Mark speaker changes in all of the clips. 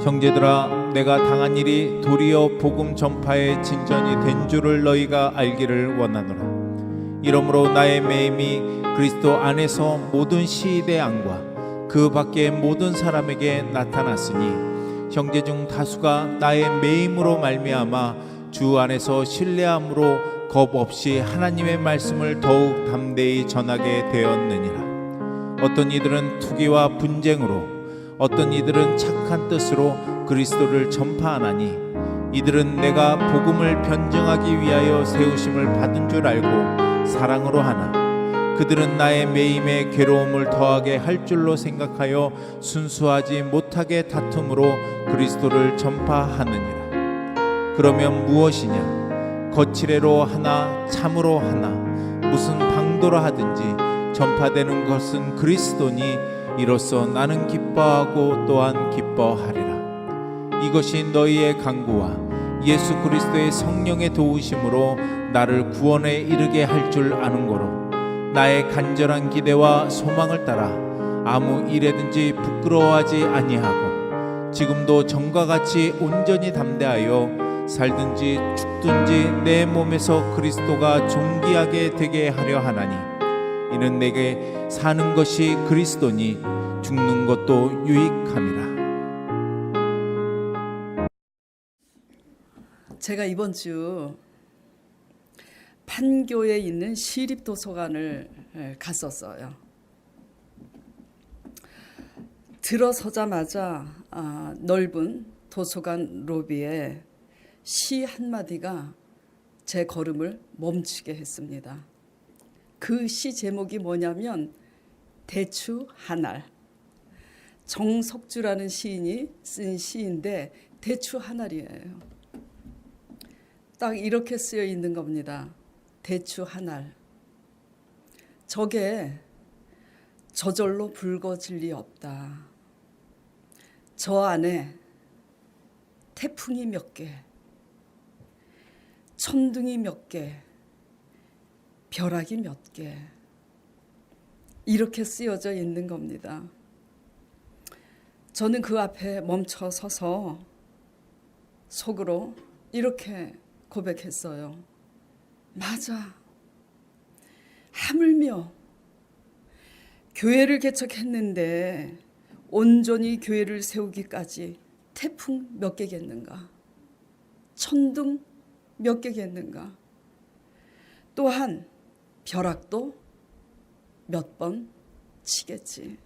Speaker 1: 형제들아, 내가 당한 일이 도리어 복음 전파의 진전이 된 줄을 너희가 알기를 원하노라. 이러므로 나의 매임이 그리스도 안에서 모든 시인의 안과 그 밖의 모든 사람에게 나타났으니 형제 중 다수가 나의 매임으로 말미암아 주 안에서 신뢰함으로 겁 없이 하나님의 말씀을 더욱 담대히 전하게 되었느니라. 어떤 이들은 투기와 분쟁으로, 어떤 이들은 착한 뜻으로 그리스도를 전파하나니 이들은 내가 복음을 변증하기 위하여 세우심을 받은 줄 알고 사랑으로 하나 그들은 나의 매임에 괴로움을 더하게 할 줄로 생각하여 순수하지 못하게 다툼으로 그리스도를 전파하느니라. 그러면 무엇이냐? 거칠애로 하나 참으로 하나 무슨 방도로 하든지 전파되는 것은 그리스도니 이로써 나는 기뻐하고 또한 기뻐하리라. 이것이 너희의 간구와 예수 그리스도의 성령의 도우심으로 나를 구원에 이르게 할 줄 아는 거로 나의 간절한 기대와 소망을 따라 아무 일에든지 부끄러워하지 아니하고 지금도 전과 같이 온전히 담대하여 살든지 죽든지 내 몸에서 그리스도가 존귀하게 되게 하려 하나니 이는 내게 사는 것이 그리스도니 죽는 것도 유익함이라.
Speaker 2: 제가 이번 주 판교에 있는 시립도서관을 갔었어요. 들어서자마자 넓은 도서관 로비에 시 한마디가 제 걸음을 멈추게 했습니다. 그 시 제목이 뭐냐면 대추 한알. 정석주라는 시인이 쓴 시인데 대추 한알이에요. 딱 이렇게 쓰여 있는 겁니다. 대추 한알. 저게 저절로 붉어질 리 없다. 저 안에 태풍이 몇 개, 천둥이 몇 개, 벼락이 몇 개, 이렇게 쓰여져 있는 겁니다. 저는 그 앞에 멈춰 서서 속으로 이렇게 고백했어요. 맞아. 하물며 교회를 개척했는데 온전히 교회를 세우기까지 태풍 몇 개겠는가? 천둥 몇 개겠는가? 또한 벼락도 몇 번 치겠지.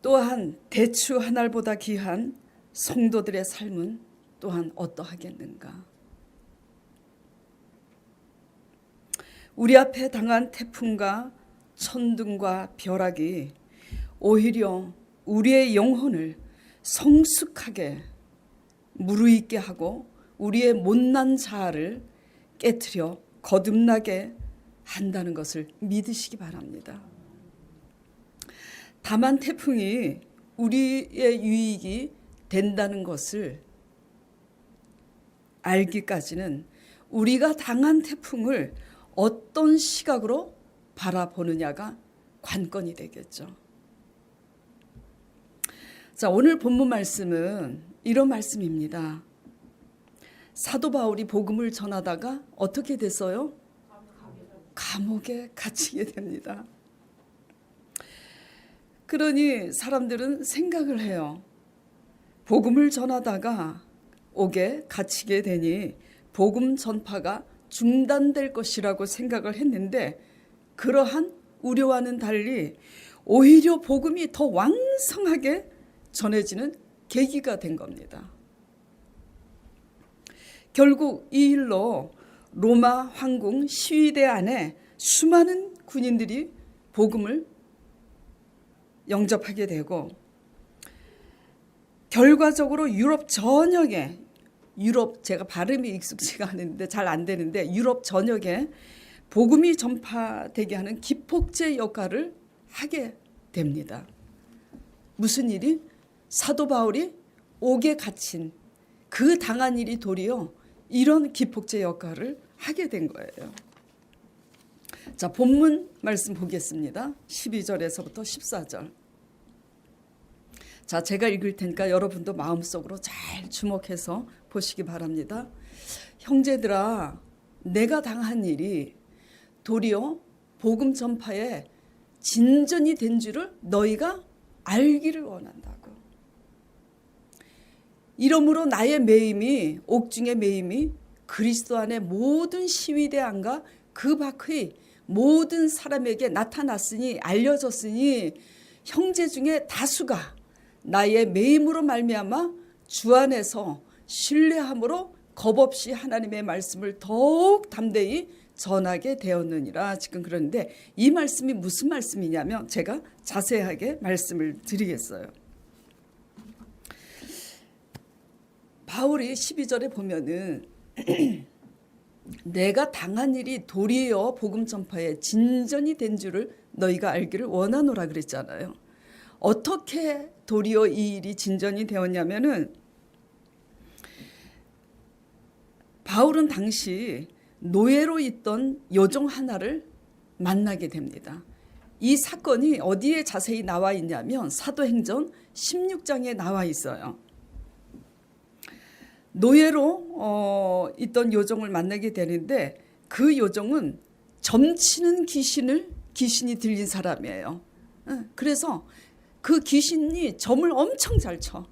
Speaker 2: 또한 대추 한 알보다 귀한 성도들의 삶은 또한 어떠하겠는가? 우리 앞에 당한 태풍과 천둥과 벼락이 오히려 우리의 영혼을 성숙하게 무르익게 하고 우리의 못난 자아를 깨트려 거듭나게 한다는 것을 믿으시기 바랍니다. 다만 태풍이 우리의 유익이 된다는 것을 알기까지는 우리가 당한 태풍을 어떤 시각으로 바라보느냐가 관건이 되겠죠. 자, 오늘 본문 말씀은 이런 말씀입니다. 사도 바울이 복음을 전하다가 어떻게 됐어요? 감옥에 갇히게 됩니다. 그러니 사람들은 생각을 해요. 복음을 전하다가 옥에 갇히게 되니 복음 전파가 중단될 것이라고 생각을 했는데 그러한 우려와는 달리 오히려 복음이 더 왕성하게 전해지는 계기가 된 겁니다. 결국 이 일로 로마 황궁 시위대 안에 수많은 군인들이 복음을 영접하게 되고 결과적으로 유럽 전역에 제가 발음이 익숙지가 않은데 잘 안 되는데 유럽 전역에 복음이 전파되게 하는 기폭제 역할을 하게 됩니다. 무슨 일이? 사도 바울이 옥에 갇힌 그 당한 일이 도리어 이런 기폭제 역할을 하게 된 거예요. 자, 본문 말씀 보겠습니다. 12절에서부터 14절. 자, 제가 읽을 테니까 여러분도 마음속으로 잘 주목해서 보시기 바랍니다. 형제들아, 내가 당한 일이 도리어 복음 전파에 진전이 된 줄을 너희가 알기를 원한다고. 이러므로 나의 매임이, 옥중의 매임이 그리스도 안에 모든 시위대 안과 그 밖의 모든 사람에게 나타났으니, 알려졌으니 형제 중에 다수가 나의 매임으로 말미암아 주 안에서 신뢰함으로 겁없이 하나님의 말씀을 더욱 담대히 전하게 되었느니라. 지금 그런데 이 말씀이 무슨 말씀이냐면 제가 자세하게 말씀을 드리겠어요. 바울이 12절에 보면은 내가 당한 일이 도리어 복음 전파에 진전이 된 줄을 너희가 알기를 원하노라 그랬잖아요. 어떻게 도리어 이 일이 진전이 되었냐면은 바울은 당시 노예로 있던 여종 하나를 만나게 됩니다. 이 사건이 어디에 자세히 나와 있냐면 사도행전 16장에 나와 있어요. 노예로 있던 여종을 만나게 되는데 그 여종은 점치는 귀신이 들린 사람이에요. 그래서 그 귀신이 점을 엄청 잘 쳐.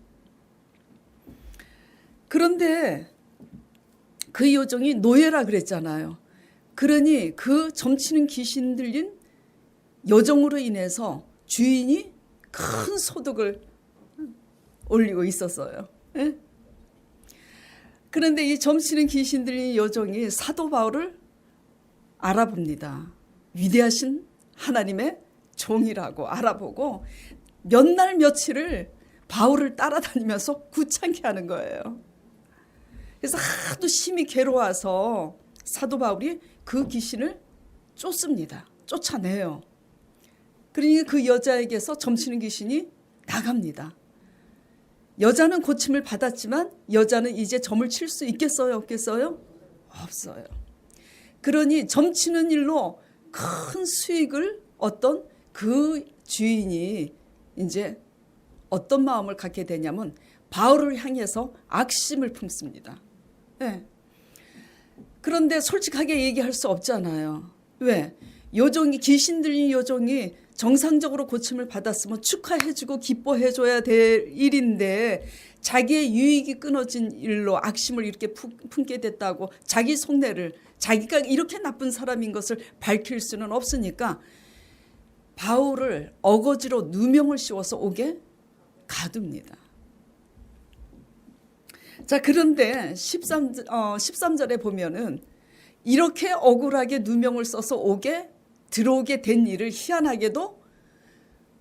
Speaker 2: 그런데 그 여종이 노예라 그랬잖아요. 그러니 그 점치는 귀신 들린 여종으로 인해서 주인이 큰 소득을 올리고 있었어요. 그런데 이 점치는 귀신 들린 여종이 사도 바울을 알아봅니다. 위대하신 하나님의 종이라고 알아보고 몇 날 며칠을 바울을 따라다니면서 구창케 하는 거예요. 그래서 하도 심히 괴로워서 사도 바울이 그 귀신을 쫓습니다. 쫓아내요. 그러니 그 여자에게서 점치는 귀신이 나갑니다. 여자는 고침을 받았지만 여자는 이제 점을 칠 수 있겠어요? 없겠어요? 없어요. 그러니 점치는 일로 큰 수익을 얻던 그 주인이 이제 어떤 마음을 갖게 되냐면 바울을 향해서 악심을 품습니다. 네. 그런데 솔직하게 얘기할 수 없잖아요. 왜? 여종이, 귀신 들린 여종이 정상적으로 고침을 받았으면 축하해주고 기뻐해줘야 될 일인데 자기의 유익이 끊어진 일로 악심을 이렇게 품게 됐다고 자기 속내를, 자기가 이렇게 나쁜 사람인 것을 밝힐 수는 없으니까 바울을 어거지로 누명을 씌워서 옥에 가둡니다. 자, 그런데 13절에 보면은 이렇게 억울하게 누명을 써서 옥에 들어오게 된 일을 희한하게도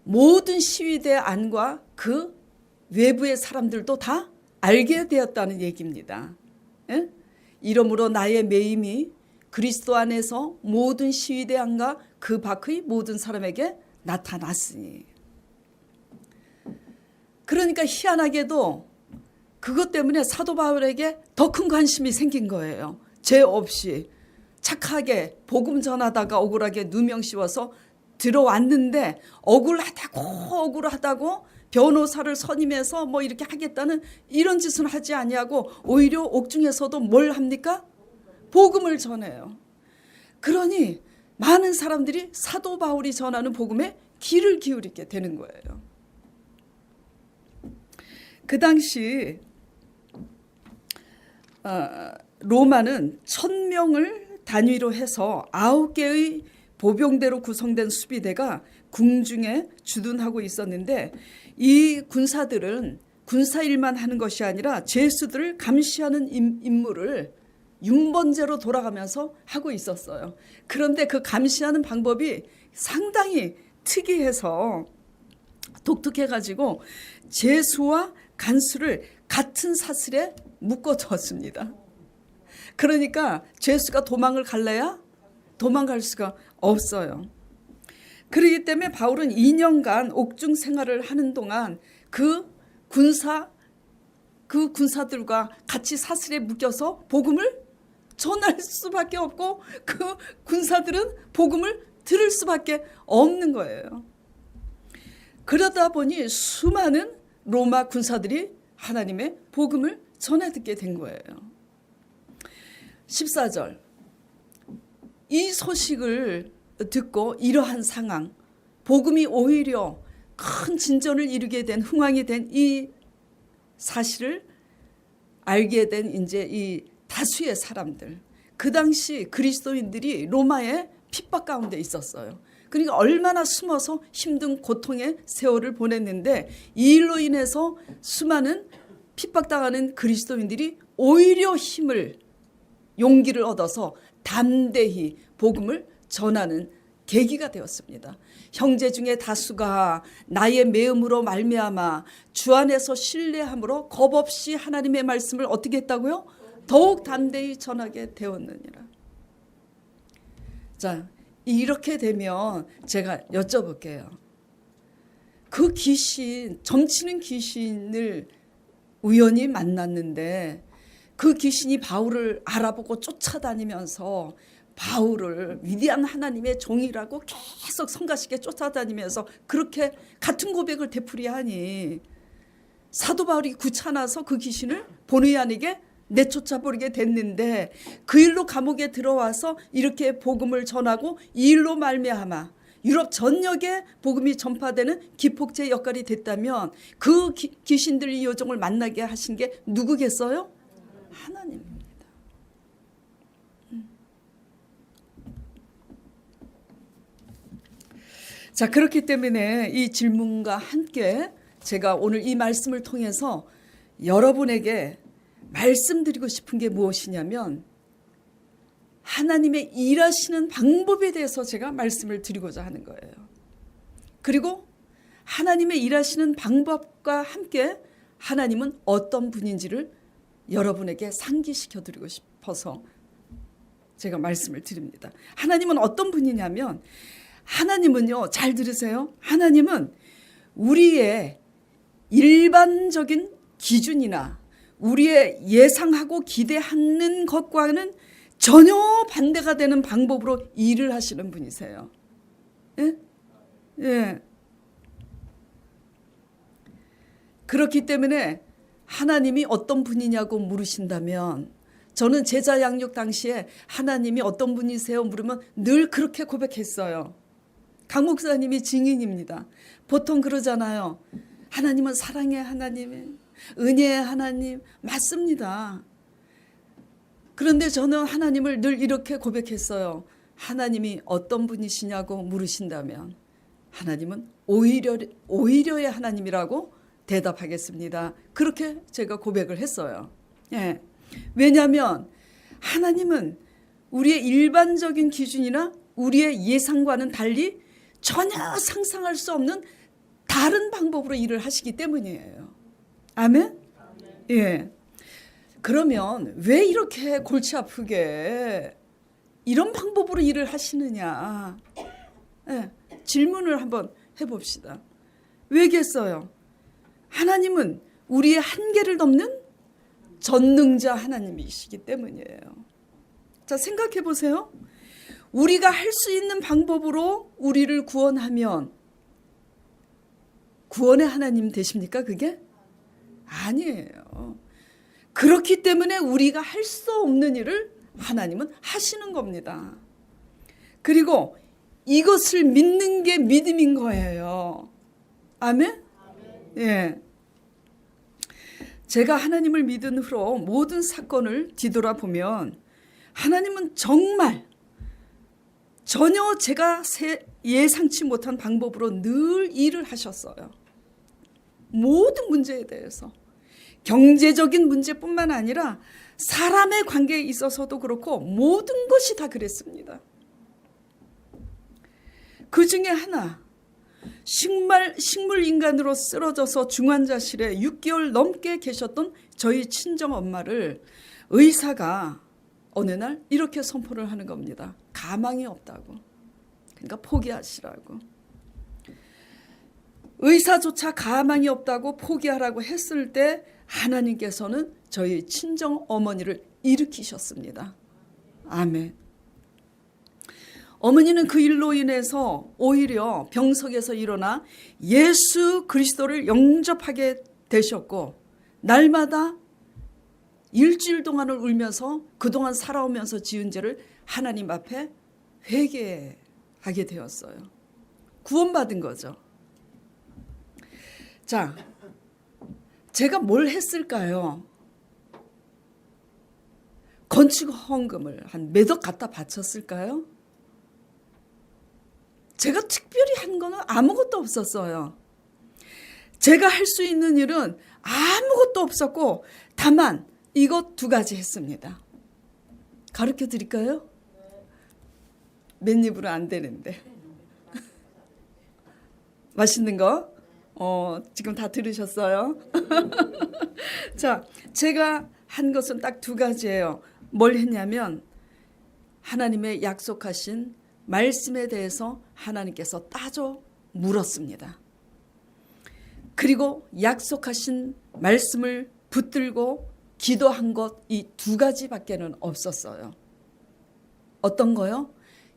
Speaker 2: 모든 시위대 안과 그 외부의 사람들도 다 알게 되었다는 얘기입니다. 예? 이러므로 나의 매임이 그리스도 안에서 모든 시위대 안과 그 밖의 모든 사람에게 나타났으니. 그러니까 희한하게도 그것 때문에 사도 바울에게 더 큰 관심이 생긴 거예요. 죄 없이 착하게 복음 전하다가 억울하게 누명 씌워서 들어왔는데 억울하다고 변호사를 선임해서 뭐 이렇게 하겠다는 이런 짓은 하지 아니하고 오히려 옥중에서도 뭘 합니까? 복음을 전해요. 그러니 많은 사람들이 사도 바울이 전하는 복음에 귀를 기울이게 되는 거예요. 그 당시 로마는 1000명을 단위로 해서 9개의 보병대로 구성된 수비대가 궁중에 주둔하고 있었는데 이 군사들은 군사 일만 하는 것이 아니라 죄수들을 감시하는 임무를 융번제로 돌아가면서 하고 있었어요. 그런데 그 감시하는 방법이 상당히 특이해서 독특해가지고 죄수와 간수를 같은 사슬에 묶어두었습니다. 그러니까 죄수가 도망을 갈래야 도망갈 수가 없어요. 그렇기 때문에 바울은 2년간 옥중 생활을 하는 동안 그 군사들과 같이 사슬에 묶여서 복음을 전할 수밖에 없고 그 군사들은 복음을 들을 수밖에 없는 거예요. 그러다 보니 수많은 로마 군사들이 하나님의 복음을 전해 듣게 된 거예요. 14절. 이 소식을 듣고 이러한 상황, 복음이 오히려 큰 진전을 이루게 된, 흥왕이 된 이 사실을 알게 된 이제 이 다수의 사람들, 그 당시 그리스도인들이 로마의 핍박 가운데 있었어요. 그러니까 얼마나 숨어서 힘든 고통의 세월을 보냈는데, 이 일로 인해서 수많은 핍박당하는 그리스도인들이 오히려 힘을, 용기를 얻어서 담대히 복음을 전하는 계기가 되었습니다. 형제 중에 다수가 나의 매음으로 말미암아 주 안에서 신뢰함으로 겁없이 하나님의 말씀을 어떻게 했다고요? 더욱 담대히 전하게 되었느니라. 자, 이렇게 되면 제가 여쭤볼게요. 그 귀신, 점치는 귀신을 우연히 만났는데 그 귀신이 바울을 알아보고 쫓아다니면서 바울을 위대한 하나님의 종이라고 계속 성가시게 쫓아다니면서 그렇게 같은 고백을 되풀이하니 사도 바울이 귀찮아서 그 귀신을 본의 아니게 내쫓아버리게 됐는데, 그 일로 감옥에 들어와서 이렇게 복음을 전하고 이 일로 말미암아 유럽 전역에 복음이 전파되는 기폭제 역할이 됐다면, 그 귀신들이 요정을 만나게 하신 게 누구겠어요? 하나님입니다. 자, 그렇기 때문에 이 질문과 함께 제가 오늘 이 말씀을 통해서 여러분에게 말씀드리고 싶은 게 무엇이냐면, 하나님의 일하시는 방법에 대해서 제가 말씀을 드리고자 하는 거예요. 그리고 하나님의 일하시는 방법과 함께 하나님은 어떤 분인지를 여러분에게 상기시켜 드리고 싶어서 제가 말씀을 드립니다. 하나님은 어떤 분이냐면, 하나님은요, 잘 들으세요. 하나님은 우리의 일반적인 기준이나 우리의 예상하고 기대하는 것과는 전혀 반대가 되는 방법으로 일을 하시는 분이세요. 예? 예. 그렇기 때문에 하나님이 어떤 분이냐고 물으신다면, 저는 제자 양육 당시에 하나님이 어떤 분이세요? 물으면 늘 그렇게 고백했어요. 강 목사님이 증인입니다. 보통 그러잖아요. 하나님은 사랑의 하나님, 은혜의 하나님. 맞습니다. 그런데 저는 하나님을 늘 이렇게 고백했어요. 하나님이 어떤 분이시냐고 물으신다면 하나님은 오히려의 하나님이라고 대답하겠습니다. 그렇게 제가 고백을 했어요. 예. 왜냐하면 하나님은 우리의 일반적인 기준이나 우리의 예상과는 달리 전혀 상상할 수 없는 다른 방법으로 일을 하시기 때문이에요. 아멘? 예. 그러면 왜 이렇게 골치 아프게 이런 방법으로 일을 하시느냐? 예. 질문을 한번 해봅시다. 왜겠어요? 하나님은 우리의 한계를 넘는 전능자 하나님이시기 때문이에요. 자, 생각해 보세요. 우리가 할 수 있는 방법으로 우리를 구원하면 구원의 하나님 되십니까? 그게? 아니에요. 그렇기 때문에 우리가 할 수 없는 일을 하나님은 하시는 겁니다. 그리고 이것을 믿는 게 믿음인 거예요. 아멘? 예. 제가 하나님을 믿은 후로 모든 사건을 뒤돌아보면 하나님은 정말 전혀 제가 예상치 못한 방법으로 늘 일을 하셨어요. 모든 문제에 대해서. 경제적인 문제뿐만 아니라 사람의 관계에 있어서도 그렇고 모든 것이 다 그랬습니다. 그 중에 하나, 식물 인간으로 쓰러져서 중환자실에 6개월 넘게 계셨던 저희 친정 엄마를 의사가 어느 날 이렇게 선포를 하는 겁니다. 가망이 없다고. 그러니까 포기하시라고. 의사조차 가망이 없다고 포기하라고 했을 때 하나님께서는 저희 친정 어머니를 일으키셨습니다. 아멘. 어머니는 그 일로 인해서 오히려 병석에서 일어나 예수 그리스도를 영접하게 되셨고 날마다 일주일 동안을 울면서 그동안 살아오면서 지은 죄를 하나님 앞에 회개하게 되었어요. 구원받은 거죠. 자, 제가 뭘 했을까요? 건축 헌금을 한 몇 억 갖다 바쳤을까요? 제가 특별히 한 거는 아무것도 없었어요. 제가 할 수 있는 일은 아무것도 없었고 다만 이것 두 가지 했습니다. 가르쳐 드릴까요? 맨 입으로 안 되는데. 맛있는 거? 지금 다 들으셨어요? 자, 제가 한 것은 딱 두 가지예요. 뭘 했냐면 하나님의 약속하신 말씀에 대해서 하나님께서 따져 물었습니다. 그리고 약속하신 말씀을 붙들고 기도한 것 이 두 가지밖에는 없었어요. 어떤 거요?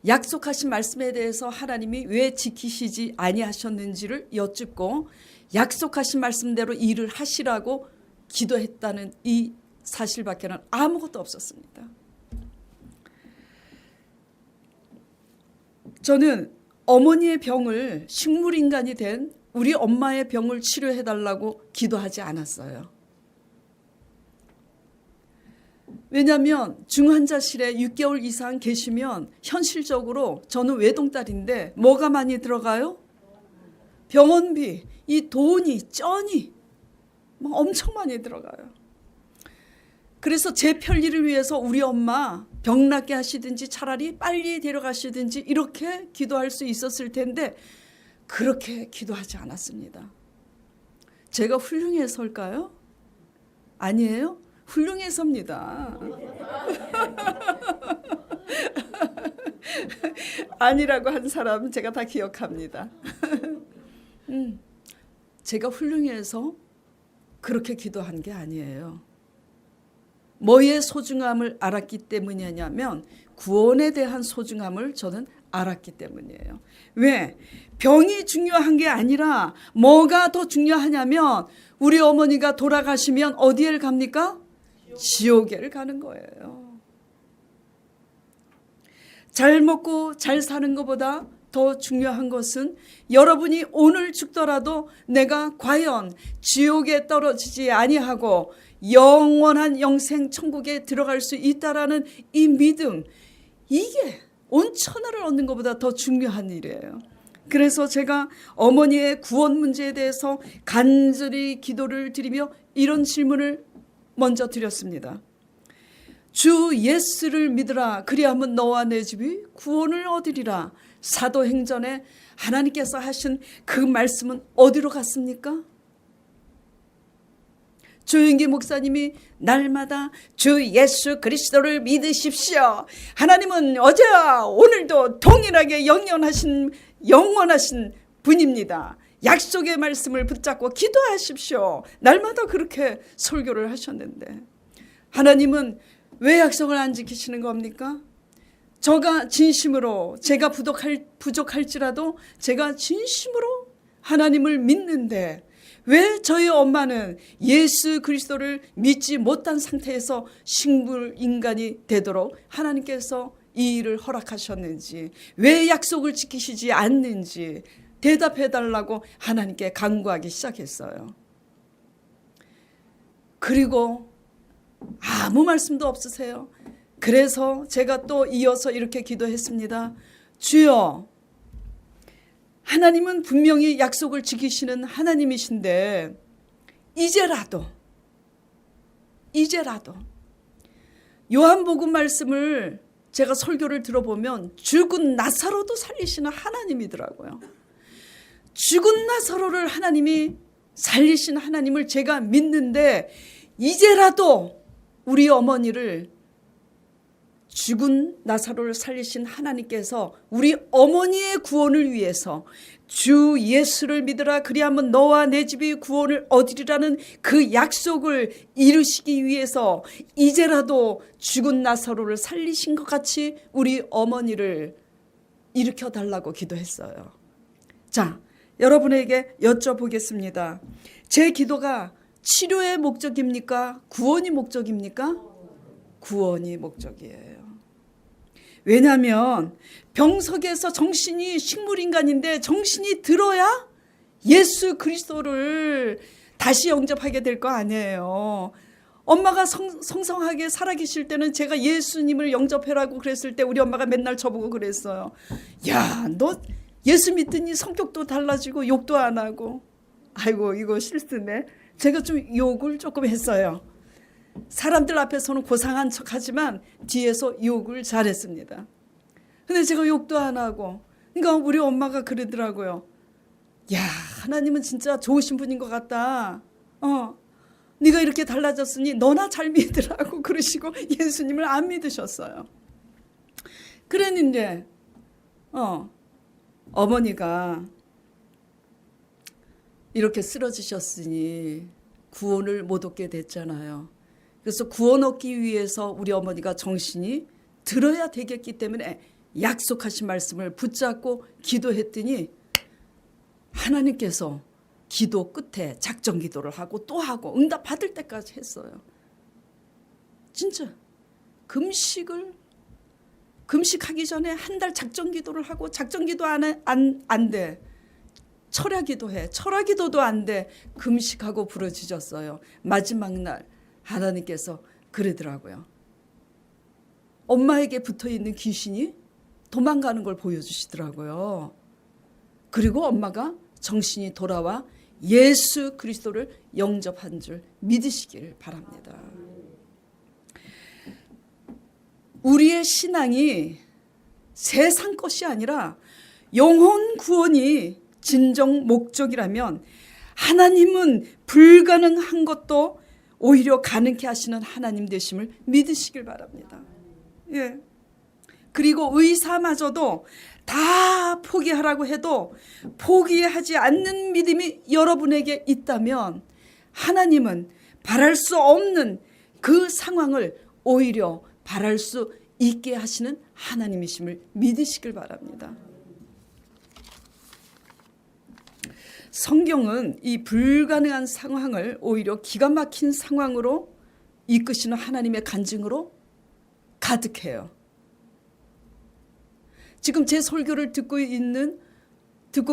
Speaker 2: 약속하신 말씀에 대해서 하나님이 왜 지키시지 아니하셨는지를 여쭙고 약속하신 말씀대로 일을 하시라고 기도했다는 이 사실밖에는 아무것도 없었습니다. 저는 어머니의 병을 식물인간이 된 우리 엄마의 병을 치료해달라고 기도하지 않았어요. 왜냐하면 중환자실에 6개월 이상 계시면 현실적으로 저는 외동딸인데 뭐가 많이 들어가요? 병원비, 이 돈이 쩐이 엄청 많이 들어가요. 그래서 제 편리를 위해서 우리 엄마 병 낫게 하시든지 차라리 빨리 데려가시든지 이렇게 기도할 수 있었을 텐데 그렇게 기도하지 않았습니다. 제가 훌륭해서일까요? 아니에요? 훌륭해서입니다. 아니라고 한 사람 제가 다 기억합니다. 제가 훌륭해서 그렇게 기도한 게 아니에요. 뭐의 소중함을 알았기 때문이냐면 구원에 대한 소중함을 저는 알았기 때문이에요. 왜? 병이 중요한 게 아니라 뭐가 더 중요하냐면 우리 어머니가 돌아가시면 어디에 갑니까? 지옥에 가는 거예요. 잘 먹고 잘 사는 것보다 더 중요한 것은 여러분이 오늘 죽더라도 내가 과연 지옥에 떨어지지 아니하고 영원한 영생 천국에 들어갈 수 있다라는 이 믿음, 이게 온 천하를 얻는 것보다 더 중요한 일이에요. 그래서 제가 어머니의 구원 문제에 대해서 간절히 기도를 드리며 이런 질문을 먼저 드렸습니다. 주 예수를 믿으라 그리하면 너와 내 집이 구원을 얻으리라. 사도행전에 하나님께서 하신 그 말씀은 어디로 갔습니까? 조영기 목사님이 날마다 주 예수 그리스도를 믿으십시오. 하나님은 어제와 오늘도 동일하게 영원하신 분입니다. 약속의 말씀을 붙잡고 기도하십시오. 날마다 그렇게 설교를 하셨는데 하나님은 왜 약속을 안 지키시는 겁니까? 제가 진심으로 제가 부족할지라도 제가 진심으로 하나님을 믿는데 왜 저희 엄마는 예수 그리스도를 믿지 못한 상태에서 식물 인간이 되도록 하나님께서 이 일을 허락하셨는지, 왜 약속을 지키시지 않는지 대답해달라고 하나님께 간구하기 시작했어요. 그리고 아무 말씀도 없으세요. 그래서 제가 또 이어서 이렇게 기도했습니다. 주여, 하나님은 분명히 약속을 지키시는 하나님이신데 이제라도 요한복음 말씀을 제가 설교를 들어보면 죽은 나사로도 살리시는 하나님이더라고요. 죽은 나사로를 하나님이 살리신 하나님을 제가 믿는데 이제라도 우리 어머니를 죽은 나사로를 살리신 하나님께서 우리 어머니의 구원을 위해서 주 예수를 믿으라 그리하면 너와 내 집이 구원을 얻으리라는 그 약속을 이루시기 위해서 이제라도 죽은 나사로를 살리신 것 같이 우리 어머니를 일으켜 달라고 기도했어요. 자, 여러분에게 여쭤보겠습니다. 제 기도가 치료의 목적입니까? 구원이 목적입니까? 구원이 목적이에요. 왜냐하면 병석에서 정신이 식물인간인데 정신이 들어야 예수 그리스도를 다시 영접하게 될 거 아니에요. 엄마가 성성하게 살아계실 때는 제가 예수님을 영접해라고 그랬을 때 우리 엄마가 맨날 저보고 그랬어요. 야, 너 예수 믿더니 성격도 달라지고 욕도 안 하고. 아이고, 이거 실수네. 제가 좀 욕을 조금 했어요. 사람들 앞에서는 고상한 척하지만 뒤에서 욕을 잘했습니다. 근데 제가 욕도 안 하고, 그러니까 우리 엄마가 그러더라고요. 야, 하나님은 진짜 좋으신 분인 것 같다. 네가 이렇게 달라졌으니 너나 잘 믿으라고 그러시고 예수님을 안 믿으셨어요. 그랬는데 어머니가 이렇게 쓰러지셨으니 구원을 못 얻게 됐잖아요. 그래서 구원 얻기 위해서 우리 어머니가 정신이 들어야 되겠기 때문에 약속하신 말씀을 붙잡고 기도했더니 하나님께서 기도 끝에 작정 기도를 하고 또 하고 응답 받을 때까지 했어요. 진짜 금식하기 전에 한 달 작정 기도를 하고 작정 기도 안 돼. 철야 기도해. 철야 기도도 안 돼. 금식하고 부러지셨어요. 마지막 날 하나님께서 그러더라고요. 엄마에게 붙어있는 귀신이 도망가는 걸 보여주시더라고요. 그리고 엄마가 정신이 돌아와 예수 그리스도를 영접한 줄 믿으시길 바랍니다. 우리의 신앙이 세상 것이 아니라 영혼 구원이 진정 목적이라면 하나님은 불가능한 것도 오히려 가능케 하시는 하나님 되심을 믿으시길 바랍니다. 예. 그리고 의사마저도 다 포기하라고 해도 포기하지 않는 믿음이 여러분에게 있다면 하나님은 바랄 수 없는 그 상황을 오히려 바랄 수 있게 하시는 하나님이심을 믿으시길 바랍니다. 성경은 이 불가능한 상황을 오히려 기가 막힌 상황으로 이끄시는 하나님의 간증으로 가득해요. 지금 제 설교를 듣고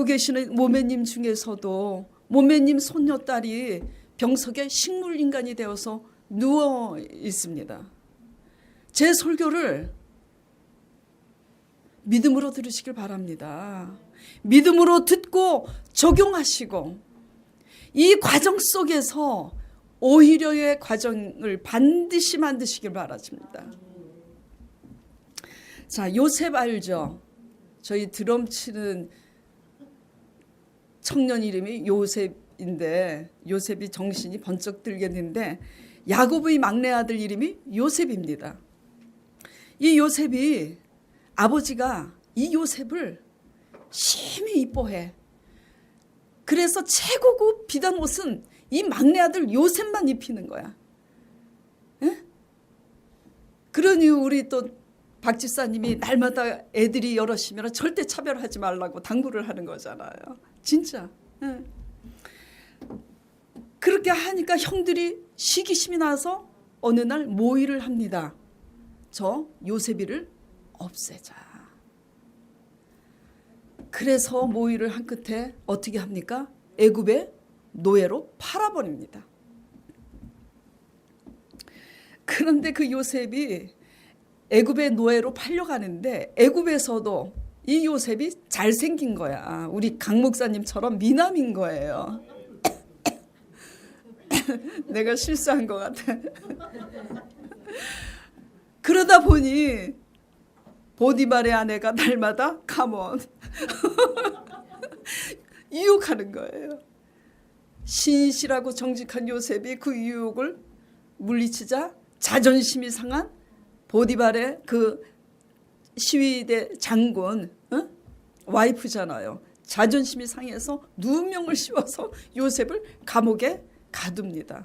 Speaker 2: 계시는 모매님 중에서도 모매님 손녀딸이 병석에 식물인간이 되어서 누워 있습니다. 제 설교를 믿음으로 들으시길 바랍니다. 믿음으로 듣고 적용하시고 이 과정 속에서 오히려의 과정을 반드시 만드시길 바랍니다. 자, 요셉 알죠? 저희 드럼 치는 청년 이름이 요셉인데 요셉이 정신이 번쩍 들겠는데 야곱의 막내 아들 이름이 요셉입니다. 이 요셉이 아버지가 이 요셉을 심히 이뻐해. 그래서 최고급 비단 옷은 이 막내 아들 요셉만 입히는 거야. 에? 그러니 우리 또 박 집사님이 날마다 애들이 여럿이면 절대 차별하지 말라고 당부를 하는 거잖아요. 진짜. 예. 그렇게 하니까 형들이 시기심이 나서 어느 날 모의를 합니다. 저 요셉이를 없애자. 그래서 모의를 한 끝에 어떻게 합니까? 애굽의 노예로 팔아버립니다. 그런데 그 요셉이 애굽의 노예로 팔려가는데 애굽에서도 이 요셉이 잘생긴 거야. 우리 강 목사님처럼 미남인 거예요. 내가 실수한 것 같아. 그러다 보니 보디발의 아내가 날마다 컴온 유혹하는 거예요. 신실하고 정직한 요셉이 그 유혹을 물리치자 자존심이 상한 보디발의 그 시위대 장군 와이프잖아요. 자존심이 상해서 누명을 씌워서 요셉을 감옥에 가둡니다.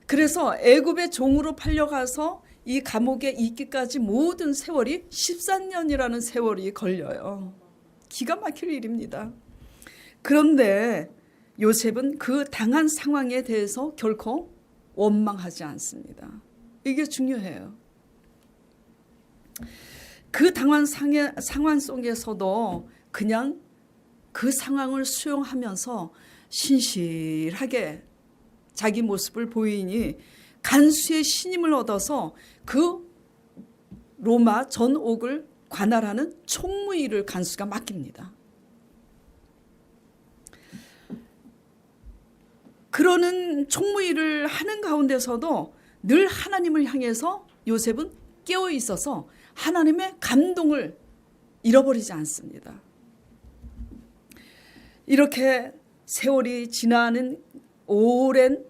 Speaker 2: 그래서 애굽의 종으로 팔려가서 이 감옥에 있기까지 모든 세월이 14년이라는 세월이 걸려요. 기가 막힐 일입니다. 그런데 요셉은 그 당한 상황에 대해서 결코 원망하지 않습니다. 이게 중요해요. 그 당한 상황 속에서도 그냥 그 상황을 수용하면서 신실하게 자기 모습을 보이니 간수의 신임을 얻어서 그 로마 전옥을 관할하는 총무일을 간수가 맡깁니다. 그러는 총무일을 하는 가운데서도 늘 하나님을 향해서 요셉은 깨어 있어서 하나님의 감동을 잃어버리지 않습니다. 이렇게 세월이 지나는 오랜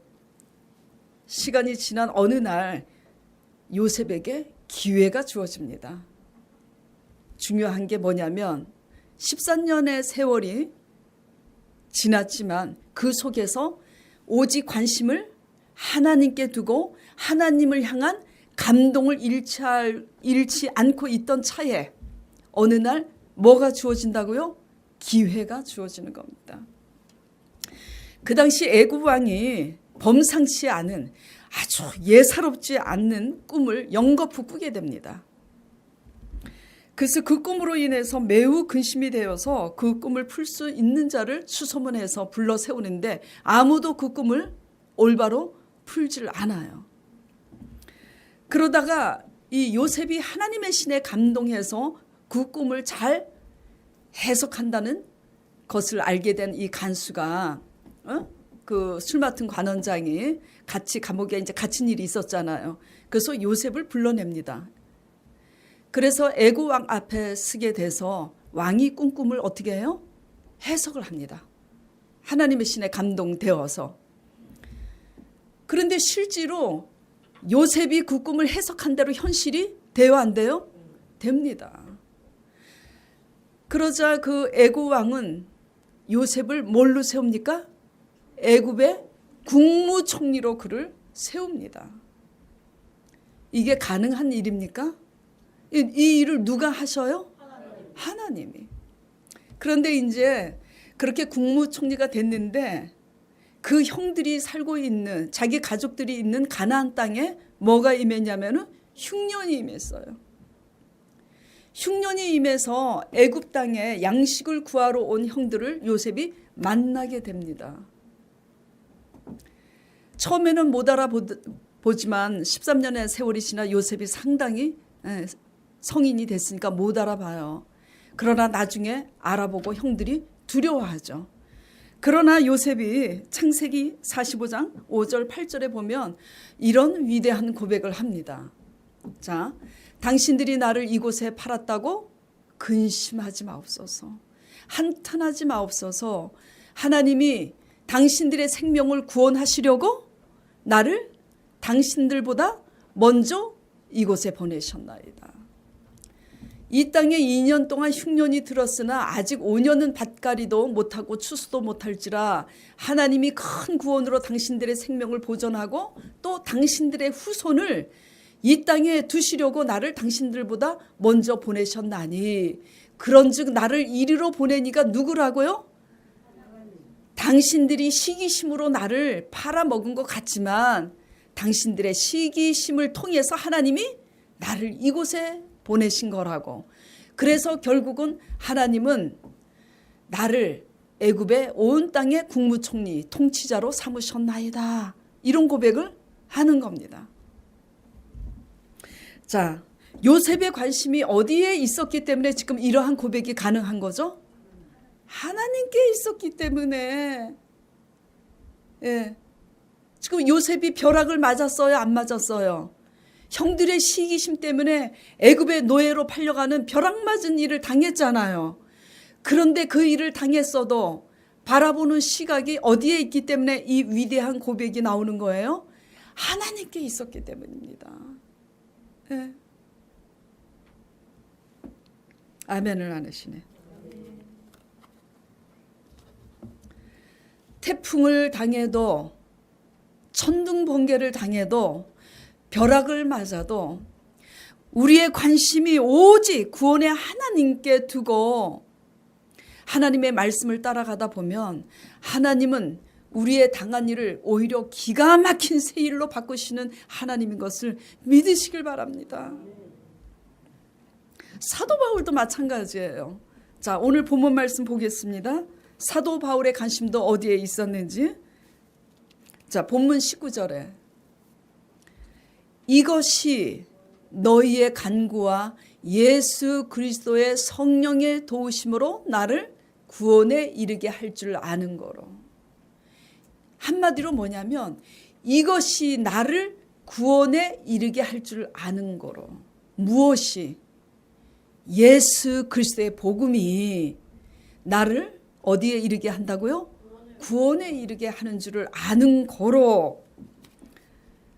Speaker 2: 시간이 지난 어느 날 요셉에게 기회가 주어집니다. 중요한 게 뭐냐면 14년의 세월이 지났지만 그 속에서 오직 관심을 하나님께 두고 하나님을 향한 감동을 잃지 않고 있던 차에 어느 날 뭐가 주어진다고요? 기회가 주어지는 겁니다. 그 당시 애굽 왕이 범상치 않은 아주 예사롭지 않는 꿈을 영거푸 꾸게 됩니다. 그래서 그 꿈으로 인해서 매우 근심이 되어서 그 꿈을 풀 수 있는 자를 수소문해서 불러 세우는데 아무도 그 꿈을 올바로 풀지를 않아요. 그러다가 이 요셉이 하나님의 신에 감동해서 그 꿈을 잘 해석한다는 것을 알게 된 이 간수가 그 술 맡은 관원장이 같이 감옥에 이제 갇힌 일이 있었잖아요. 그래서 요셉을 불러냅니다. 그래서 애굽 왕 앞에 서게 돼서 왕이 꾼 꿈을 어떻게 해요? 해석을 합니다. 하나님의 신에 감동되어서. 그런데 실제로 요셉이 그 꿈을 해석한 대로 현실이 돼요, 안 돼요? 됩니다. 그러자 그 애굽 왕은 요셉을 뭘로 세웁니까? 애굽의 국무총리로 그를 세웁니다. 이게 가능한 일입니까? 이 일을 누가 하셔요? 하나님이. 그런데 이제 그렇게 국무총리가 됐는데 그 형들이 살고 있는 자기 가족들이 있는 가나안 땅에 뭐가 임했냐면은 흉년이 임했어요. 흉년이 임해서 애굽 땅에 양식을 구하러 온 형들을 요셉이 만나게 됩니다. 처음에는 못 알아보지만 13년의 세월이 지나 요셉이 상당히 성인이 됐으니까 못 알아봐요. 그러나 나중에 알아보고 형들이 두려워하죠. 그러나 요셉이 창세기 45장 5절 8절에 보면 이런 위대한 고백을 합니다. 자, 당신들이 나를 이곳에 팔았다고 근심하지 마옵소서. 한탄하지 마옵소서. 하나님이 당신들의 생명을 구원하시려고 나를 당신들보다 먼저 이곳에 보내셨나이다. 이 땅에 2년 동안 흉년이 들었으나 아직 5년은 밭갈이도 못하고 추수도 못할지라 하나님이 큰 구원으로 당신들의 생명을 보존하고 또 당신들의 후손을 이 땅에 두시려고 나를 당신들보다 먼저 보내셨나니 그런즉 나를 이리로 보내니가 누구라고요? 당신들이 시기심으로 나를 팔아먹은 것 같지만 당신들의 시기심을 통해서 하나님이 나를 이곳에 보내신 거라고. 그래서 결국은 하나님은 나를 애굽의 온 땅의 국무총리 통치자로 삼으셨나이다. 이런 고백을 하는 겁니다. 자, 요셉의 관심이 어디에 있었기 때문에 지금 이러한 고백이 가능한 거죠? 하나님께 있었기 때문에. 예. 지금 요셉이 벼락을 맞았어요? 안 맞았어요? 형들의 시기심 때문에 애굽의 노예로 팔려가는 벼락 맞은 일을 당했잖아요. 그런데 그 일을 당했어도 바라보는 시각이 어디에 있기 때문에 이 위대한 고백이 나오는 거예요? 하나님께 있었기 때문입니다. 예. 아멘을 안 하시네. 태풍을 당해도 천둥 번개를 당해도 벼락을 맞아도 우리의 관심이 오직 구원의 하나님께 두고 하나님의 말씀을 따라가다 보면 하나님은 우리의 당한 일을 오히려 기가 막힌 새 일로 바꾸시는 하나님인 것을 믿으시길 바랍니다. 사도 바울도 마찬가지예요. 자, 오늘 본문 말씀 보겠습니다. 사도 바울의 관심도 어디에 있었는지. 자, 본문 19절에 이것이 너희의 간구와 예수 그리스도의 성령의 도우심으로 나를 구원에 이르게 할 줄 아는 거로. 한마디로 뭐냐면 이것이 나를 구원에 이르게 할 줄 아는 거로. 무엇이? 예수 그리스도의 복음이 나를 어디에 이르게 한다고요? 구원에 이르게 하는 줄을 아는 거로.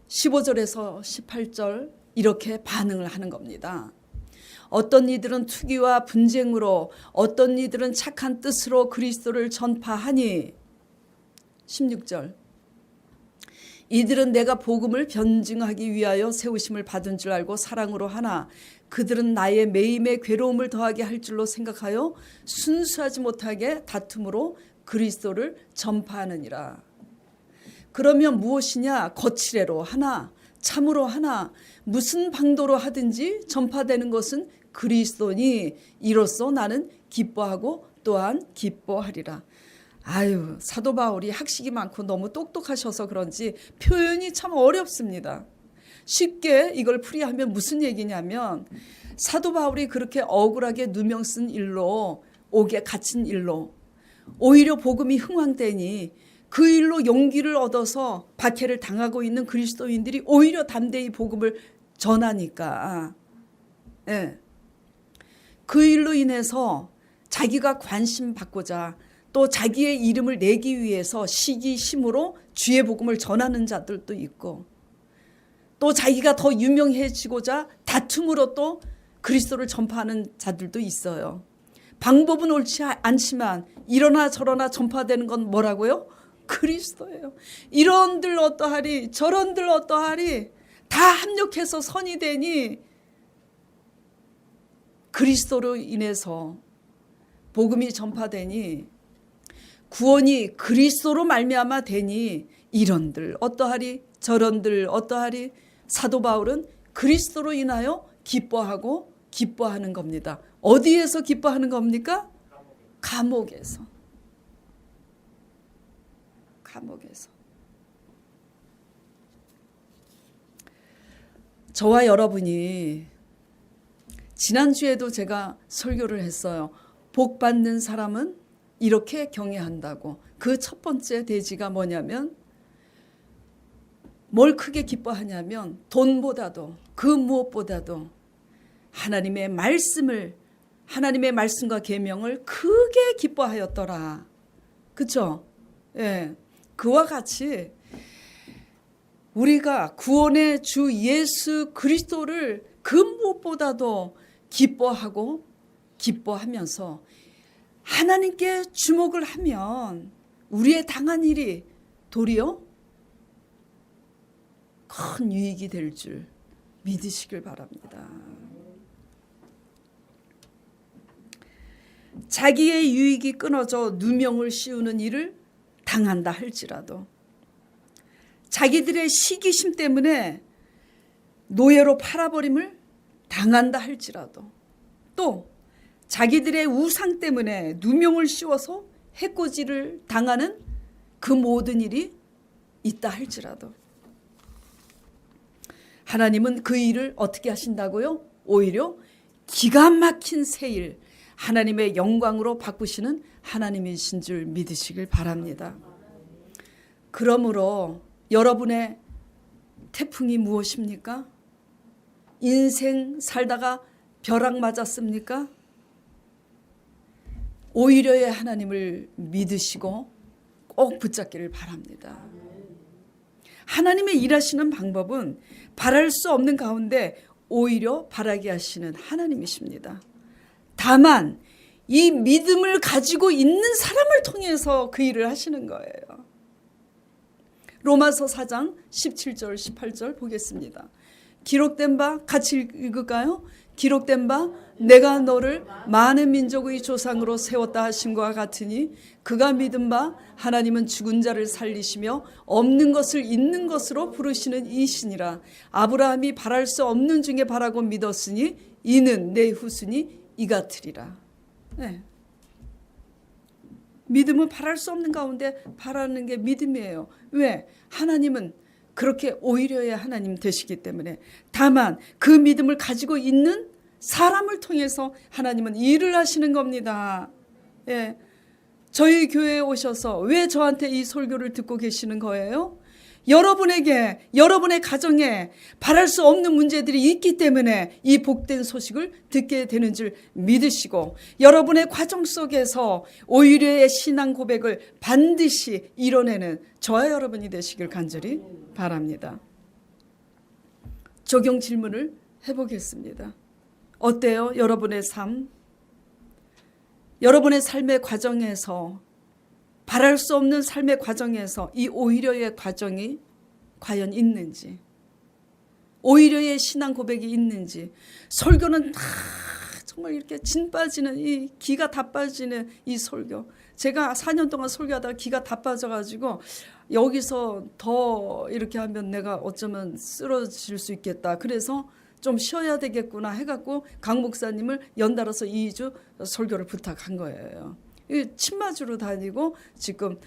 Speaker 2: 15절에서 18절 이렇게 반응을 하는 겁니다. 어떤 이들은 투기와 분쟁으로, 어떤 이들은 착한 뜻으로 그리스도를 전파하니. 16절 이들은 내가 복음을 변증하기 위하여 세우심을 받은 줄 알고 사랑으로 하나 그들은 나의 매임에 괴로움을 더하게 할 줄로 생각하여 순수하지 못하게 다툼으로 그리스도를 전파하느니라. 그러면 무엇이냐? 거칠애로 하나 참으로 하나 무슨 방도로 하든지 전파되는 것은 그리스도니 이로써 나는 기뻐하고 또한 기뻐하리라. 아유, 사도 바울이 학식이 많고 너무 똑똑하셔서 그런지 표현이 참 어렵습니다. 쉽게 이걸 풀이하면 무슨 얘기냐면 사도 바울이 그렇게 억울하게 누명 쓴 일로, 옥에 갇힌 일로 오히려 복음이 흥황되니 그 일로 용기를 얻어서 박해를 당하고 있는 그리스도인들이 오히려 담대히 복음을 전하니까, 예. 그 일로 인해서 자기가 관심 받고자 또 자기의 이름을 내기 위해서 시기심으로 주의 복음을 전하는 자들도 있고, 또 자기가 더 유명해지고자 다툼으로 또 그리스도를 전파하는 자들도 있어요. 방법은 옳지 않지만 이러나 저러나 전파되는 건 뭐라고요? 그리스도예요. 이런들 어떠하리 저런들 어떠하리 다 합력해서 선이 되니 그리스도로 인해서 복음이 전파되니 구원이 그리스도로 말미암아 되니 이런들 어떠하리 저런들 어떠하리. 사도 바울은 그리스도로 인하여 기뻐하고 기뻐하는 겁니다. 어디에서 기뻐하는 겁니까? 감옥에서. 감옥에서. 저와 여러분이 지난주에도 제가 설교를 했어요. 복 받는 사람은 이렇게 경외한다고. 그 첫 번째 대지가 뭐냐면 뭘 크게 기뻐하냐면 돈보다도 그 무엇보다도 하나님의 말씀을, 하나님의 말씀과 계명을 크게 기뻐하였더라. 그렇죠? 예. 그와 같이 우리가 구원의 주 예수 그리스도를 그 무엇보다도 기뻐하고 기뻐하면서 하나님께 주목을 하면 우리의 당한 일이 도리어 큰 유익이 될 줄 믿으시길 바랍니다. 자기의 유익이 끊어져 누명을 씌우는 일을 당한다 할지라도, 자기들의 시기심 때문에 노예로 팔아버림을 당한다 할지라도, 또 자기들의 우상 때문에 누명을 씌워서 해코지를 당하는 그 모든 일이 있다 할지라도 하나님은 그 일을 어떻게 하신다고요? 오히려 기가 막힌 새 일, 하나님의 영광으로 바꾸시는 하나님이신 줄 믿으시길 바랍니다. 그러므로 여러분의 태풍이 무엇입니까? 인생 살다가 벼락 맞았습니까? 오히려의 하나님을 믿으시고 꼭 붙잡기를 바랍니다. 하나님의 일하시는 방법은 바랄 수 없는 가운데 오히려 바라게 하시는 하나님이십니다. 다만 이 믿음을 가지고 있는 사람을 통해서 그 일을 하시는 거예요. 로마서 4장 17절 18절 보겠습니다. 기록된 바 같이 읽을까요? 기록된 바 내가 너를 많은 민족의 조상으로 세웠다 하심과 같으니 그가 믿은 바 하나님은 죽은 자를 살리시며 없는 것을 있는 것으로 부르시는 이시니라. 아브라함이 바랄 수 없는 중에 바라고 믿었으니 이는 내 후손이 이 같으리라. 네. 믿음은 바랄 수 없는 가운데 바라는 게 믿음이에요. 왜? 하나님은 그렇게 오히려의 하나님 되시기 때문에. 다만 그 믿음을 가지고 있는 사람을 통해서 하나님은 일을 하시는 겁니다. 예. 저희 교회에 오셔서 왜 저한테 이 설교를 듣고 계시는 거예요? 여러분에게, 여러분의 가정에 바랄 수 없는 문제들이 있기 때문에 이 복된 소식을 듣게 되는 줄 믿으시고, 여러분의 과정 속에서 오히려의 신앙 고백을 반드시 이뤄내는 저와 여러분이 되시길 간절히 바랍니다. 적용 질문을 해보겠습니다. 어때요? 여러분의 삶? 여러분의 삶의 과정에서, 바랄 수 없는 삶의 과정에서 이 오히려의 과정이 과연 있는지, 오히려의 신앙 고백이 있는지. 설교는 다 정말 이렇게 진 빠지는, 이 기가 다 빠지는 이 설교. 제가 4년 동안 설교하다가 기가 다 빠져가지고 여기서 더 이렇게 하면 내가 어쩌면 쓰러질 수 있겠다. 그래서 좀 쉬어야 되겠구나 해갖고 강 목사님을 연달아서 2주 설교를 부탁한 거예요. 침 맞으러 다니고 지금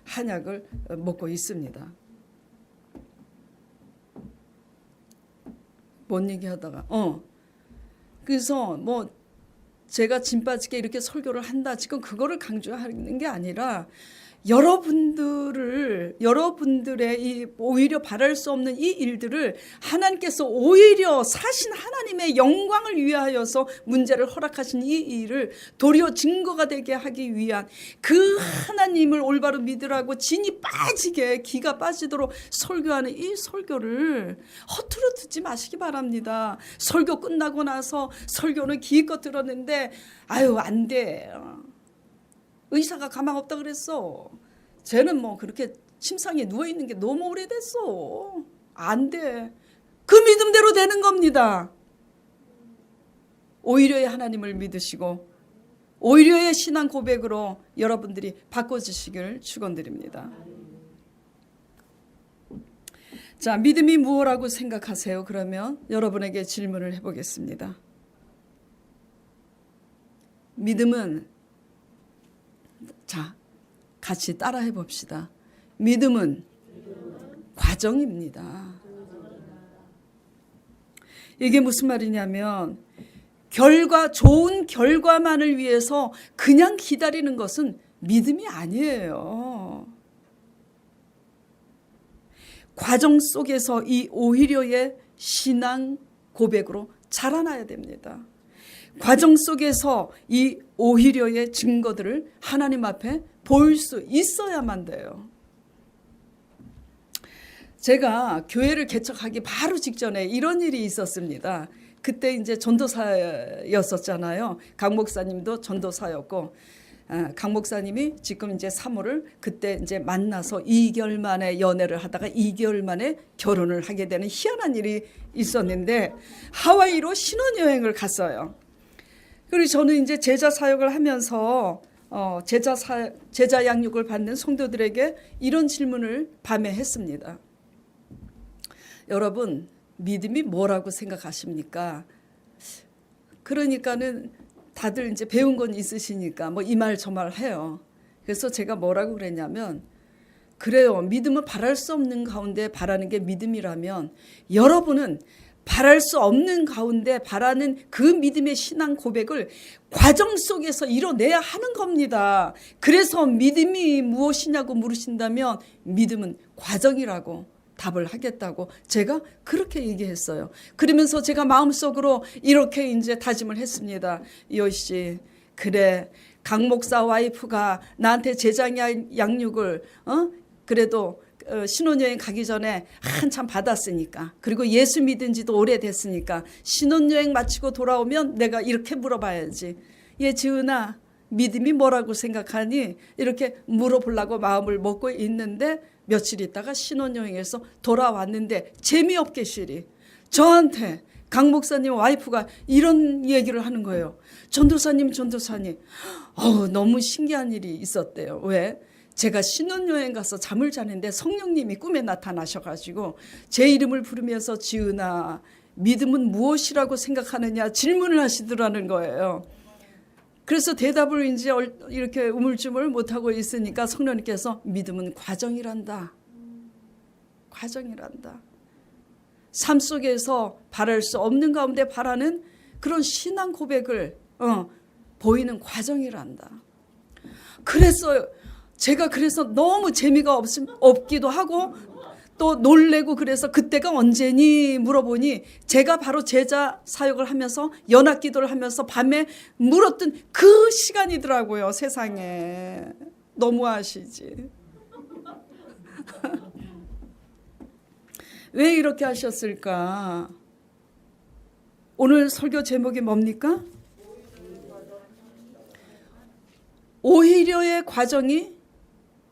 Speaker 2: 한약을 먹고 있습니다. 뭔 얘기하다가 그래서 뭐 제가 진 빠지게 이렇게 설교를 한다, 지금 그거를 강조하는 게 아니라 여러분들의 이 오히려 바랄 수 없는 이 일들을 하나님께서 오히려 사신 하나님의 영광을 위하여서 문제를 허락하신 이 일을 도리어 증거가 되게 하기 위한 그 하나님을 올바로 믿으라고 진이 빠지게, 기가 빠지도록 설교하는 이 설교를 허투루 듣지 마시기 바랍니다. 설교 끝나고 나서 설교는 기껏 들었는데 아유 안 돼, 의사가 가망 없다 그랬어, 쟤는 뭐 그렇게 침상에 누워있는 게 너무 오래됐어, 안 돼. 그 믿음대로 되는 겁니다. 오히려의 하나님을 믿으시고 오히려의 신앙 고백으로 여러분들이 바꿔주시길 축원드립니다. 자, 믿음이 무엇이라고 생각하세요? 그러면 여러분에게 질문을 해보겠습니다. 믿음은, 자, 같이 따라해 봅시다. 믿음은 과정입니다. 이게 무슨 말이냐면 좋은 결과만을 위해서 그냥 기다리는 것은 믿음이 아니에요. 과정 속에서 이 오히려의 신앙 고백으로 자라나야 됩니다. 과정 속에서 이 오히려의 증거들을 하나님 앞에 보일 수 있어야만 돼요. 제가 교회를 개척하기 바로 직전에 이런 일이 있었습니다. 그때 이제 전도사였었잖아요. 강 목사님도 전도사였고, 강 목사님이 지금 이제 사모를 그때 이제 만나서 2개월 만에 연애를 하다가 2개월 만에 결혼을 하게 되는 희한한 일이 있었는데, 하와이로 신혼여행을 갔어요. 그리고 저는 이제 제자 사역을 하면서 제자 양육을 받는 성도들에게 이런 질문을 밤에 했습니다. 여러분, 믿음이 뭐라고 생각하십니까? 그러니까는 다들 이제 배운 건 있으시니까 뭐 이 말 저 말 해요. 그래서 제가 뭐라고 그랬냐면, 그래요, 믿음은 바랄 수 없는 가운데 바라는 게 믿음이라면 여러분은 바랄 수 없는 가운데 바라는 그 믿음의 신앙 고백을 과정 속에서 이뤄내야 하는 겁니다. 그래서 믿음이 무엇이냐고 물으신다면 믿음은 과정이라고 답을 하겠다고 제가 그렇게 얘기했어요. 그러면서 제가 마음속으로 이렇게 이제 다짐을 했습니다. 요시, 그래, 강 목사 와이프가 나한테 제자 양육을 그래도 신혼여행 가기 전에 한참 받았으니까, 그리고 예수 믿은 지도 오래됐으니까 신혼여행 마치고 돌아오면 내가 이렇게 물어봐야지. 얘 지은아, 믿음이 뭐라고 생각하니? 이렇게 물어보려고 마음을 먹고 있는데 며칠 있다가 신혼여행에서 돌아왔는데 재미없게 저한테 강 목사님 와이프가 이런 얘기를 하는 거예요. 전도사님, 너무 신기한 일이 있었대요. 왜? 제가 신혼여행 가서 잠을 자는데 성령님이 꿈에 나타나셔가지고 제 이름을 부르면서 지은아, 믿음은 무엇이라고 생각하느냐 질문을 하시더라는 거예요. 그래서 대답을 이제 이렇게 우물쭈물 못하고 있으니까 성령님께서 믿음은 과정이란다. 과정이란다. 삶 속에서 바랄 수 없는 가운데 바라는 그런 신앙 고백을 보이는 과정이란다. 그래서 제가 너무 재미가 없기도 하고 또 놀래고 그래서 그때가 언제니 물어보니 제가 바로 제자 사역을 하면서 연합기도를 하면서 밤에 물었던 그 시간이더라고요. 세상에. 너무하시지. 왜 이렇게 하셨을까? 오늘 설교 제목이 뭡니까? 오히려의 과정이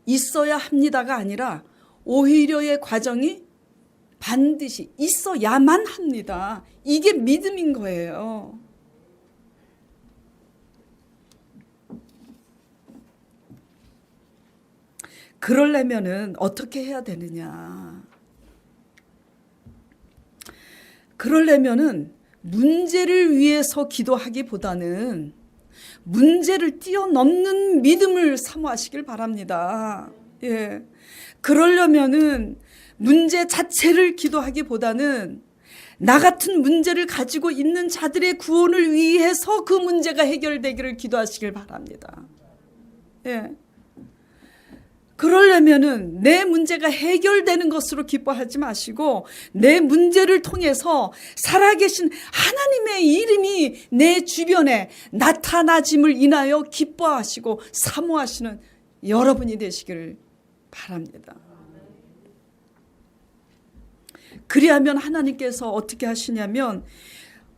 Speaker 2: 있어야 합니다가 아니라 오히려의 과정이 반드시 있어야만 합니다. 이게 믿음인 거예요. 그러려면은 어떻게 해야 되느냐? 그러려면은 문제를 위해서 기도하기보다는 문제를 뛰어넘는 믿음을 사모하시길 바랍니다. 예. 그러려면은 문제 자체를 기도하기보다는 나 같은 문제를 가지고 있는 자들의 구원을 위해서 그 문제가 해결되기를 기도하시길 바랍니다. 예. 그러려면은 내 문제가 해결되는 것으로 기뻐하지 마시고 내 문제를 통해서 살아계신 하나님의 이름이 내 주변에 나타나짐을 인하여 기뻐하시고 사모하시는 여러분이 되시기를 바랍니다. 그리하면 하나님께서 어떻게 하시냐면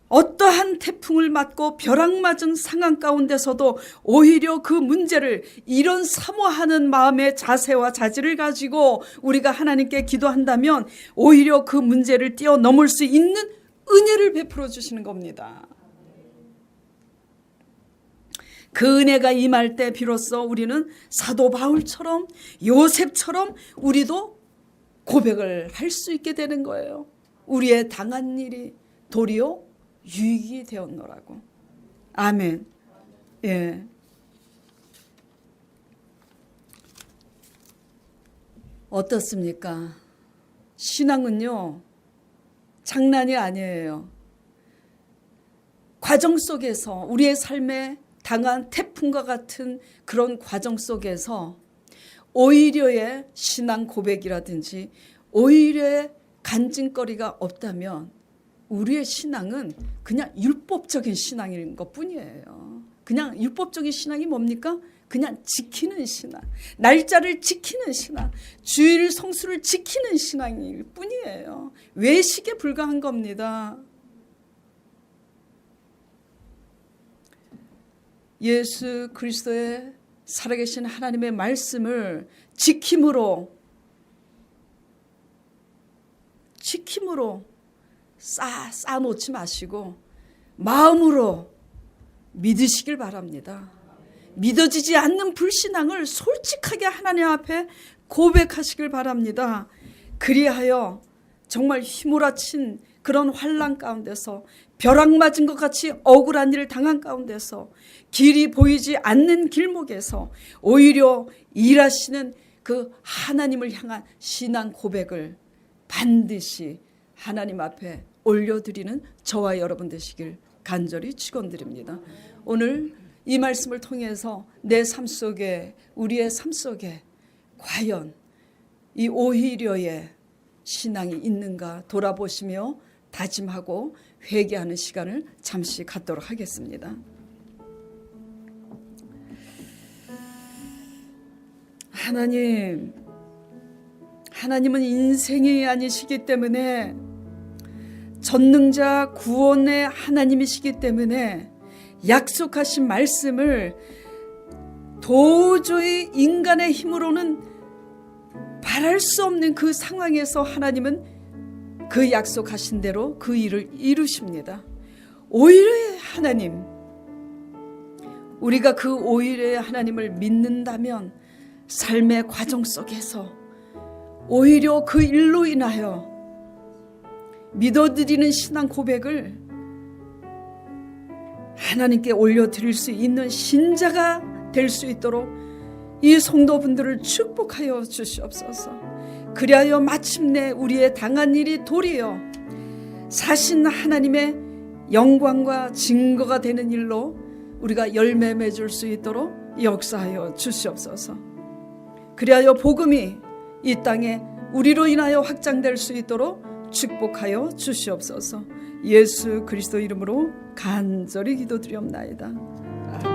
Speaker 2: 어떠한 태풍을 맞고 벼락 맞은 상황 가운데서도 오히려 그 문제를 이런 사모하는 마음의 자세와 자질을 가지고 우리가 하나님께 기도한다면 오히려 그 문제를 뛰어넘을 수 있는 은혜를 베풀어 주시는 겁니다. 그 은혜가 임할 때 비로소 우리는 사도 바울처럼 요셉처럼 우리도 고백을 할 수 있게 되는 거예요. 우리의 당한 일이 도리어 유익이 되었노라고. 아멘. 예. 어떻습니까? 신앙은요, 장난이 아니에요. 과정 속에서 우리의 삶에 당한 태풍과 같은 그런 과정 속에서 오히려의 신앙 고백이라든지 오히려의 간증거리가 없다면 우리의 신앙은 그냥 율법적인 신앙인 것뿐이에요. 그냥 율법적인 신앙이 뭡니까? 그냥 지키는 신앙, 날짜를 지키는 신앙, 주일 성수를 지키는 신앙일 뿐이에요. 외식에 불과한 겁니다. 예수 그리스도의 살아계신 하나님의 말씀을 지킴으로 쌓아놓지 마시고 마음으로 믿으시길 바랍니다. 믿어지지 않는 불신앙을 솔직하게 하나님 앞에 고백하시길 바랍니다. 그리하여 정말 휘몰아친 그런 환난 가운데서 벼락 맞은 것 같이 억울한 일을 당한 가운데서 길이 보이지 않는 길목에서 오히려 일하시는 그 하나님을 향한 신앙 고백을 반드시 하나님 앞에 올려드리는 저와 여러분 되시길 간절히 축원드립니다. 오늘 이 말씀을 통해서 내 삶 속에 우리의 삶 속에 과연 이 오히려의 신앙이 있는가 돌아보시며 다짐하고 회개하는 시간을 잠시 갖도록 하겠습니다. 하나님은 인생이 아니시기 때문에 전능자 구원의 하나님이시기 때문에 약속하신 말씀을 도저히 인간의 힘으로는 바랄 수 없는 그 상황에서 하나님은 그 약속하신 대로 그 일을 이루십니다. 오히려의 하나님, 우리가 그 오히려의 하나님을 믿는다면 삶의 과정 속에서 오히려 그 일로 인하여 믿어드리는 신앙 고백을 하나님께 올려드릴 수 있는 신자가 될 수 있도록 이 성도분들을 축복하여 주시옵소서. 그리하여 마침내 우리의 당한 일이 도리어 사신 하나님의 영광과 증거가 되는 일로 우리가 열매 맺을 수 있도록 역사하여 주시옵소서. 그리하여 복음이 이 땅에 우리로 인하여 확장될 수 있도록 축복하여 주시옵소서. 예수 그리스도 이름으로 간절히 기도드리옵나이다. 아멘.